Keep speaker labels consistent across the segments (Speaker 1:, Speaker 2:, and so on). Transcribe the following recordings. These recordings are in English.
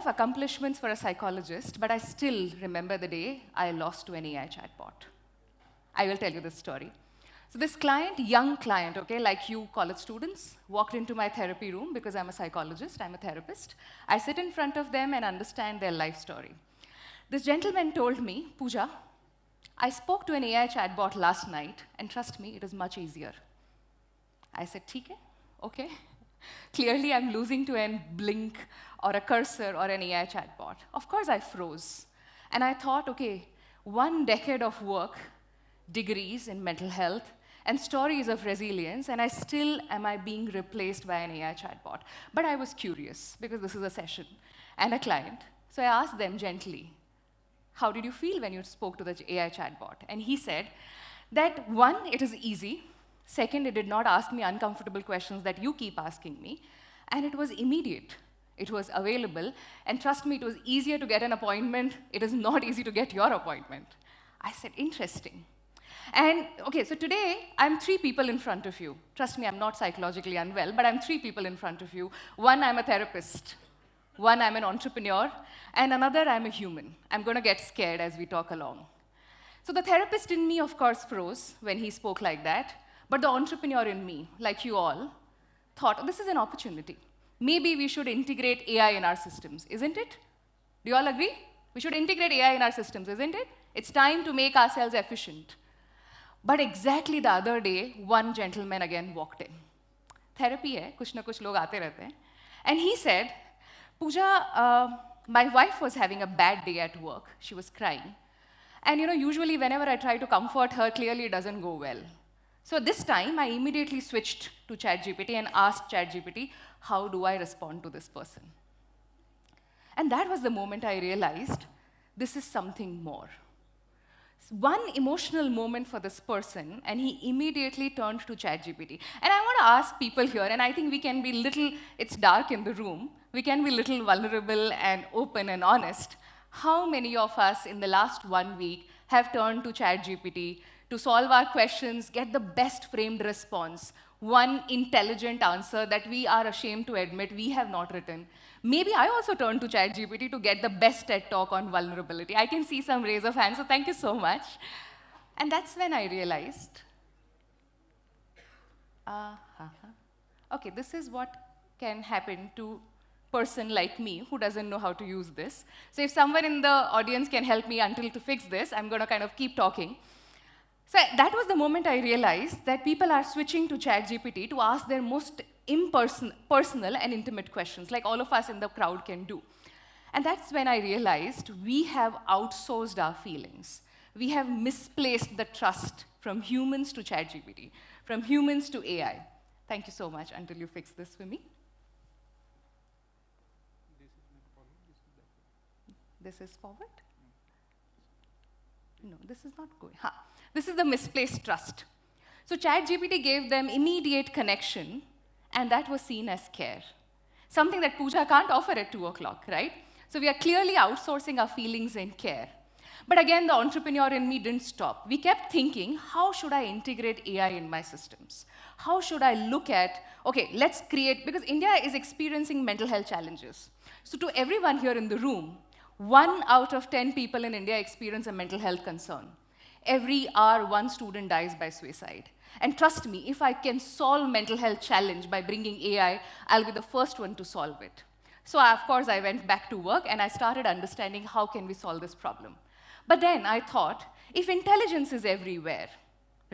Speaker 1: accomplishments for a psychologist, but I still remember the day I lost to an AI chatbot. I will tell you this story. So this client, young client, okay, like you college students, walked into my therapy room because I'm a psychologist, I'm a therapist. I sit in front of them and understand their life story. This gentleman told me, Pooja, I spoke to an AI chatbot last night, and trust me, it is much easier. I said, "Theek hai, okay." Clearly, I'm losing to a blink or a cursor or an AI chatbot. Of course, I froze. And I thought, okay, 1 decade of work, degrees in mental health, and stories of resilience, and am I being replaced by an AI chatbot? But I was curious, because this is a session and a client. So I asked them gently, how did you feel when you spoke to the AI chatbot? And he said that 1, it is easy. 2nd, it did not ask me uncomfortable questions that you keep asking me. And it was immediate. It was available. And trust me, it was easier to get an appointment. It is not easy to get your appointment. I said, interesting. And okay, so today, I'm 3 people in front of you. Trust me, I'm not psychologically unwell, but I'm 3 people in front of you. 1, I'm a therapist. 1, I'm an entrepreneur. And another, I'm a human. I'm going to get scared as we talk along. So the therapist in me, of course, froze when he spoke like that. But the entrepreneur in me, like you all, thought, oh, this is an opportunity. Maybe we should integrate AI in our systems, isn't it? Do you all agree? We should integrate AI in our systems, isn't it? It's time to make ourselves efficient. But exactly the other day, 1 gentleman again walked in. Therapy hai, kuch na kuch log aate rehte hain. And he said, Pooja, my wife was having a bad day at work. She was crying. And usually whenever I try to comfort her, clearly it doesn't go well. So this time, I immediately switched to ChatGPT and asked ChatGPT, how do I respond to this person? And that was the moment I realized, this is something more. 1 emotional moment for this person, and he immediately turned to ChatGPT. And I want to ask people here, and I think we can be it's dark in the room, we can be little vulnerable and open and honest. How many of us in the last 1 week have turned to ChatGPT to solve our questions, get the best framed response, 1 intelligent answer that we are ashamed to admit we have not written? Maybe I also turned to ChatGPT to get the best TED talk on vulnerability. I can see some raise of hands, so thank you so much. And that's when I realized, okay, this is what can happen to a person like me who doesn't know how to use this. So if someone in the audience can help me until to fix this, I'm going to kind of keep talking. So that was the moment I realized that people are switching to ChatGPT to ask their most personal and intimate questions, like all of us in the crowd can do. And that's when I realized we have outsourced our feelings. We have misplaced the trust from humans to ChatGPT, from humans to AI. Thank you so much until you fix this for me. This is forward? No, this is not going. This is the misplaced trust. So ChatGPT gave them immediate connection, and that was seen as care. Something that Pooja can't offer at 2 o'clock, right? So we are clearly outsourcing our feelings and care. But again, the entrepreneur in me didn't stop. We kept thinking, how should I integrate AI in my systems? How should I look at, okay, let's create, because India is experiencing mental health challenges. So to everyone here in the room, 1 out of 10 people in India experience a mental health concern. Every hour, 1 student dies by suicide. And trust me, if I can solve mental health challenge by bringing AI, I'll be the first one to solve it. So of course, I went back to work and I started understanding how can we solve this problem. But then I thought, if intelligence is everywhere,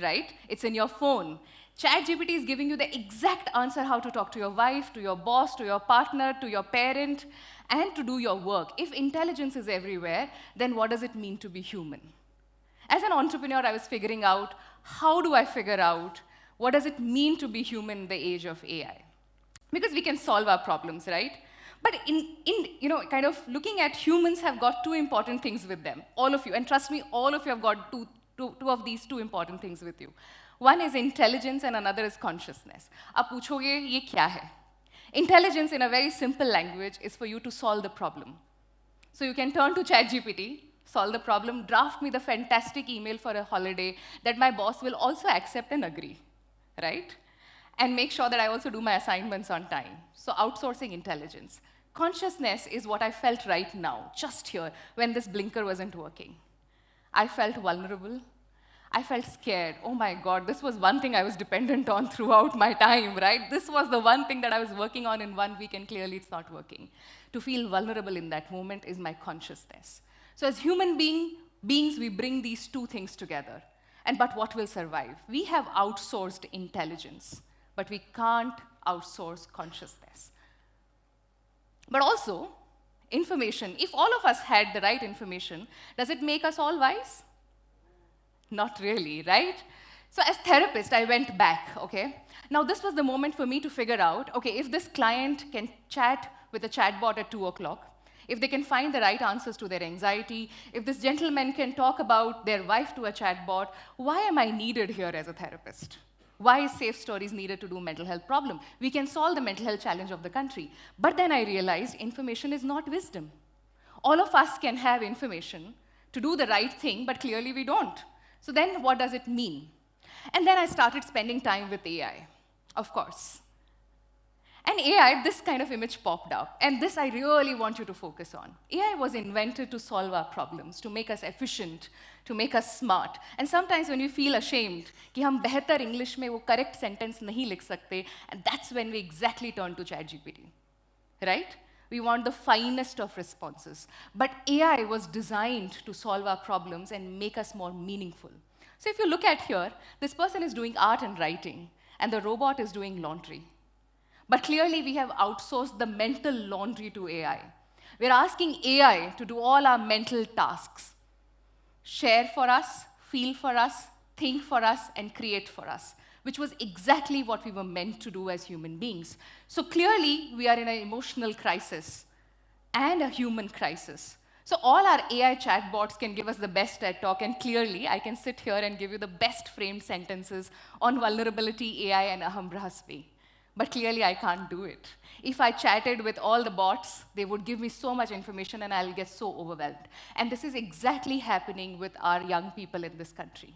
Speaker 1: right? It's in your phone. ChatGPT is giving you the exact answer how to talk to your wife, to your boss, to your partner, to your parent, and to do your work. If intelligence is everywhere, then what does it mean to be human? As an entrepreneur, I was figuring out, how do I figure out what does it mean to be human in the age of AI? Because we can solve our problems, right? But kind of looking at humans have got 2 important things with them, all of you. And trust me, all of you have got two of these 2 important things with you. One is intelligence and another is consciousness. Aap puchoge, ye kya hai? Intelligence, in a very simple language, is for you to solve the problem. So you can turn to ChatGPT, solve the problem, draft me the fantastic email for a holiday that my boss will also accept and agree, right? And make sure that I also do my assignments on time. So outsourcing intelligence. Consciousness is what I felt right now, just here, when this blinker wasn't working. I felt vulnerable. I felt scared. Oh my God, this was one thing I was dependent on throughout my time, right? This was the one thing that I was working on in 1 week, and clearly it's not working. To feel vulnerable in that moment is my consciousness. So as human beings, we bring these two things together. But what will survive? We have outsourced intelligence, but we can't outsource consciousness. But also, information. If all of us had the right information, does it make us all wise? Not really, right? So as therapist, I went back, okay? Now this was the moment for me to figure out, okay, if this client can chat with a chatbot at 2 o'clock, if they can find the right answers to their anxiety, if this gentleman can talk about their wife to a chatbot, why am I needed here as a therapist? Why is Safe Stories needed to do mental health problem? We can solve the mental health challenge of the country. But then I realized information is not wisdom. All of us can have information to do the right thing, but clearly we don't. So then what does it mean? And then I started spending time with AI, of course. And AI, this kind of image popped up. And this I really want you to focus on. AI was invented to solve our problems, to make us efficient, to make us smart. And sometimes when we feel ashamed कि हम बेहतर English में वो correct sentence नहीं लिख सकते, and that's when we exactly turn to ChatGPT, right? We want the finest of responses. But AI was designed to solve our problems and make us more meaningful. So if you look at here, this person is doing art and writing, and the robot is doing laundry. But clearly, we have outsourced the mental laundry to AI. We're asking AI to do all our mental tasks. Share for us, feel for us, think for us, and create for us, which was exactly what we were meant to do as human beings. So clearly, we are in an emotional crisis and a human crisis. So all our AI chatbots can give us the best TED Talk, and clearly, I can sit here and give you the best framed sentences on vulnerability, AI, and Aham Bramhasmi. But clearly, I can't do it. If I chatted with all the bots, they would give me so much information, and I'll get so overwhelmed. And this is exactly happening with our young people in this country.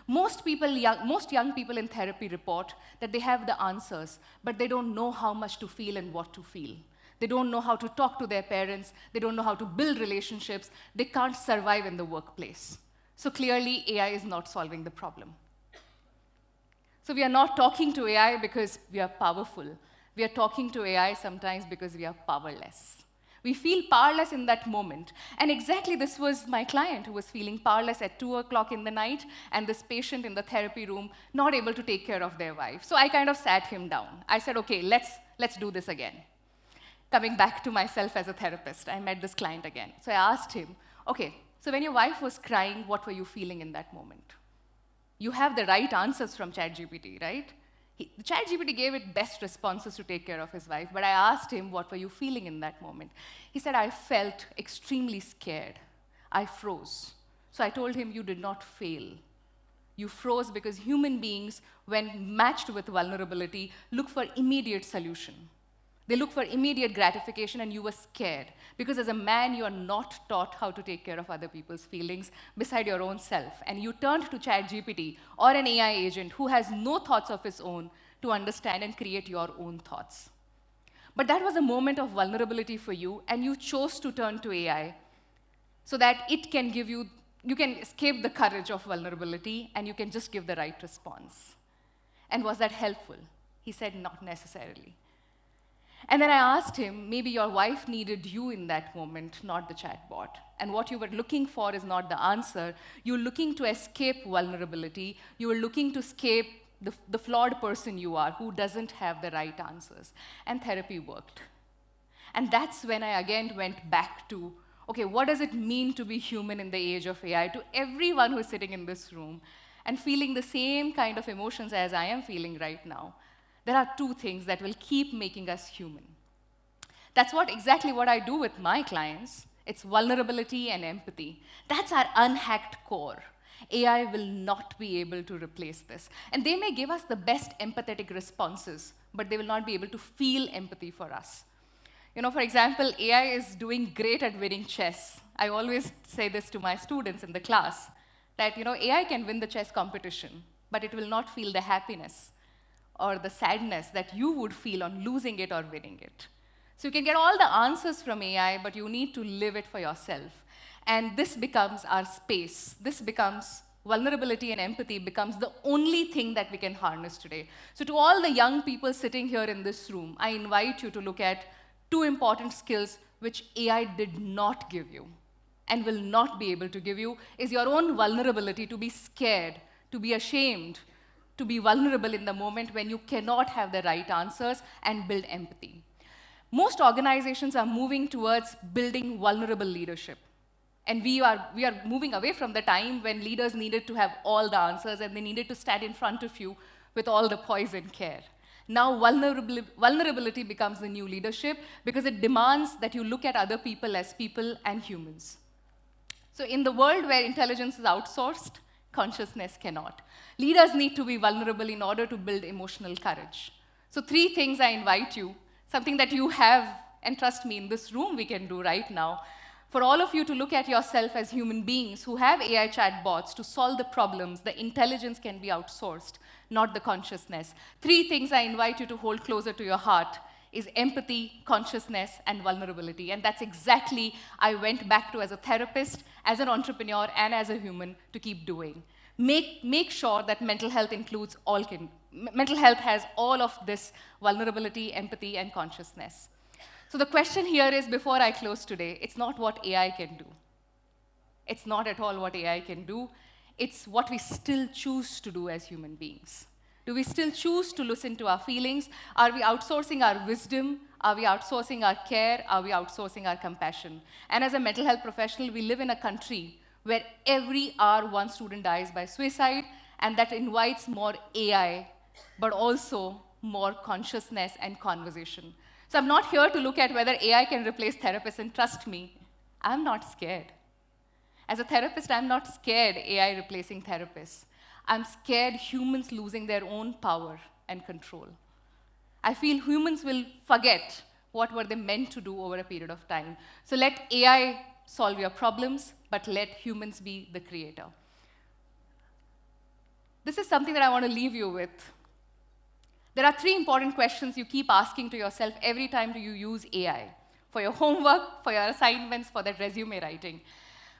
Speaker 1: Most young people in therapy report that they have the answers, but they don't know how much to feel and what to feel. They don't know how to talk to their parents. They don't know how to build relationships. They can't survive in the workplace. So clearly, AI is not solving the problem. So we are not talking to AI because we are powerful. We are talking to AI sometimes because we are powerless. We feel powerless in that moment. And exactly this was my client who was feeling powerless at 2 o'clock in the night, and this patient in the therapy room not able to take care of their wife. So I kind of sat him down. I said, okay, let's do this again. Coming back to myself as a therapist, I met this client again. So I asked him, okay, so when your wife was crying, what were you feeling in that moment? You have the right answers from ChatGPT, right? ChatGPT gave it best responses to take care of his wife, but I asked him, what were you feeling in that moment? He said, I felt extremely scared. I froze. So I told him, you did not fail. You froze because human beings, when matched with vulnerability, look for immediate solution. They look for immediate gratification, and you were scared. Because as a man, you are not taught how to take care of other people's feelings beside your own self. And you turned to ChatGPT or an AI agent who has no thoughts of his own to understand and create your own thoughts. But that was a moment of vulnerability for you, and you chose to turn to AI so that it can give you can escape the courage of vulnerability, and you can just give the right response. And was that helpful? He said, not necessarily. And then I asked him, maybe your wife needed you in that moment, not the chatbot. And what you were looking for is not the answer. You're looking to escape vulnerability. You were looking to escape the flawed person you are who doesn't have the right answers. And therapy worked. And that's when I again went back to, okay, what does it mean to be human in the age of AI? To everyone who's sitting in this room and feeling the same kind of emotions as I am feeling right now. There are two things that will keep making us human. That's exactly what I do with my clients. It's vulnerability and empathy. That's our unhacked core. AI will not be able to replace this. And they may give us the best empathetic responses, but they will not be able to feel empathy for us. For example, AI is doing great at winning chess. I always say this to my students in the class, that AI can win the chess competition, but it will not feel the happiness or the sadness that you would feel on losing it or winning it. So you can get all the answers from AI, but you need to live it for yourself. And this becomes our space. This becomes vulnerability and empathy becomes the only thing that we can harness today. So to all the young people sitting here in this room, I invite you to look at two important skills which AI did not give you and will not be able to give you is your own vulnerability to be scared, to be ashamed, to be vulnerable in the moment when you cannot have the right answers and build empathy. Most organizations are moving towards building vulnerable leadership. And we are moving away from the time when leaders needed to have all the answers and they needed to stand in front of you with all the poise and care. Now vulnerability becomes the new leadership because it demands that you look at other people as people and humans. So in the world where intelligence is outsourced, consciousness cannot. Leaders need to be vulnerable in order to build emotional courage. So 3 things I invite you, something that you have, and trust me, in this room we can do right now, for all of you to look at yourself as human beings who have AI chatbots to solve the problems. The intelligence can be outsourced, not the consciousness. 3 things I invite you to hold closer to your heart is empathy, consciousness, and vulnerability. And that's exactly I went back to as a therapist, as an entrepreneur, and as a human to keep doing. Make sure that mental health includes mental health has all of this vulnerability, empathy, and consciousness. So the question here is, before I close today, it's not what AI can do. It's not at all what AI can do. It's what we still choose to do as human beings. Do we still choose to listen to our feelings? Are we outsourcing our wisdom? Are we outsourcing our care? Are we outsourcing our compassion? And as a mental health professional, we live in a country where every hour 1 student dies by suicide, and that invites more AI, but also more consciousness and conversation. So I'm not here to look at whether AI can replace therapists, and trust me, I'm not scared. As a therapist, I'm not scared AI replacing therapists. I'm scared humans losing their own power and control. I feel humans will forget what were they meant to do over a period of time. So let AI solve your problems, but let humans be the creator. This is something that I want to leave you with. There are 3 important questions you keep asking to yourself every time you use AI. For your homework, for your assignments, for that resume writing.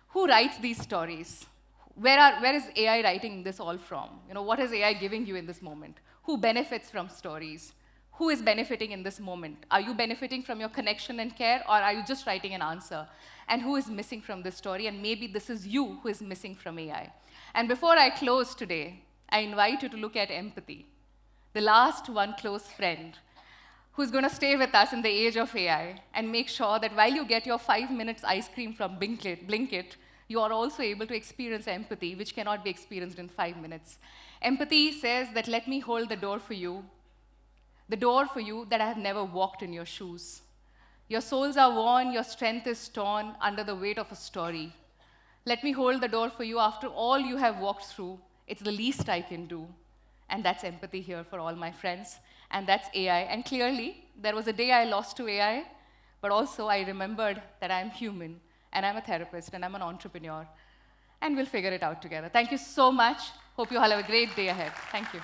Speaker 1: Who writes these stories? Where is AI writing this all from? What is AI giving you in this moment? Who benefits from stories? Who is benefiting in this moment? Are you benefiting from your connection and care, or are you just writing an answer? And who is missing from this story? And maybe this is you who is missing from AI. And before I close today, I invite you to look at empathy. The last one close friend who's going to stay with us in the age of AI and make sure that while you get your 5 minutes ice cream from Blinkit, you are also able to experience empathy, which cannot be experienced in 5 minutes. Empathy says that let me hold the door for you that I have never walked in your shoes. Your soles are worn, your strength is torn under the weight of a story. Let me hold the door for you after all you have walked through. It's the least I can do. And that's empathy here for all my friends. And that's AI. And clearly, there was a day I lost to AI, but also I remembered that I'm human, and I'm a therapist, and I'm an entrepreneur. And we'll figure it out together. Thank you so much. Hope you all have a great day ahead. Thank you.